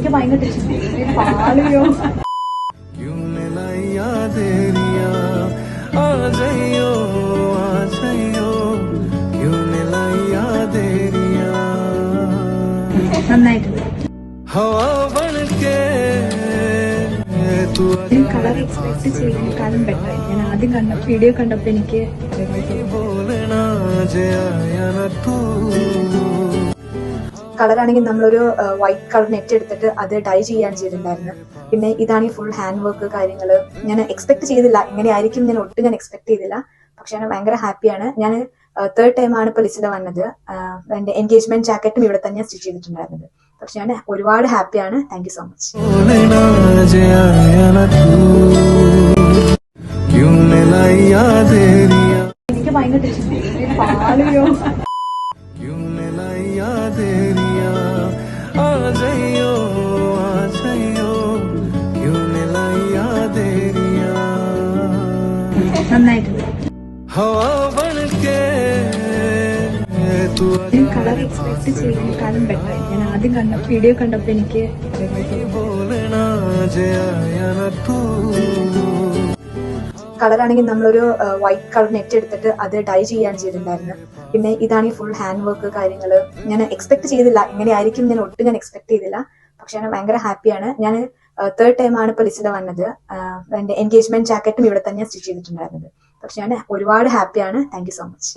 എനിക്ക് ഭയങ്കര പാളിയോ നന്നായിട്ടുണ്ട്. ഞാൻ കളർ എക്സ്പെക്ട് ചെയ്യുന്നതിനേക്കാളും ബെറ്റർ. ഞാൻ ആദ്യം വീഡിയോ കണ്ടപ്പോ എനിക്ക് കളറാണെങ്കിൽ നമ്മളൊരു വൈറ്റ് കളർ നെറ്റ് എടുത്തിട്ട് അത് ഡൈ ചെയ്യാൻ ചെയ്തിട്ടുണ്ടായിരുന്നു. പിന്നെ ഇതാണെങ്കിൽ ഫുൾ ഹാൻഡ് വർക്ക് കാര്യങ്ങൾ ഞാൻ എക്സ്പെക്ട് ചെയ്തില്ല, ഇങ്ങനെ ആയിരിക്കും ഞാൻ ഒട്ടും എക്സ്പെക്ട് ചെയ്തില്ല. പക്ഷെ ഞാൻ ഭയങ്കര ഹാപ്പിയാണ്. ഞാൻ തേർഡ് ടൈമാണ് ഇപ്പോൾ ലിസിഡ വന്നത്. എന്റെ എൻഗേജ്മെന്റ് ജാക്കറ്റും ഇവിടെ തന്നെ സ്റ്റിച്ച് ചെയ്തിട്ടുണ്ടായിരുന്നത്. പക്ഷെ ഞാൻ ഒരുപാട് ഹാപ്പിയാണ്. Thank you so much. എനിക്ക് ഭയങ്കര പാളിയോ നന്നായിട്ടുണ്ട്. ഞാൻ കളർ എക്സ്പെക്ട് ചെയ്യുന്നതിനേക്കാളും ബെറ്റർ. ഞാൻ ആദ്യം വീഡിയോ കണ്ടപ്പോ എനിക്ക് കളറാണെങ്കിൽ നമ്മളൊരു വൈറ്റ് കളർ നെറ്റ് എടുത്തിട്ട് അത് ഡൈ ചെയ്യാൻ ചെയ്തിട്ടുണ്ടായിരുന്നു. പിന്നെ ഇതാണെങ്കിൽ ഫുൾ ഹാൻഡ് വർക്ക് കാര്യങ്ങൾ ഞാൻ എക്സ്പെക്ട് ചെയ്തില്ല, ഇങ്ങനെ ആയിരിക്കും ഞാൻ ഒട്ടും എക്സ്പെക്ട് ചെയ്തില്ല. പക്ഷെ ഞാൻ ഭയങ്കര ഹാപ്പിയാണ്. ഞാൻ തേർഡ് ടൈമാണ് ഇപ്പോൾ ലിസിഡ വന്നത്. എന്റെ എൻഗേജ്മെന്റ് ജാക്കറ്റും ഇവിടെ തന്നെ സ്റ്റിച്ച് ചെയ്തിട്ടുണ്ടായിരുന്നത്. പക്ഷെ ഞാൻ ഒരുപാട് ഹാപ്പിയാണ്. Thank you so much.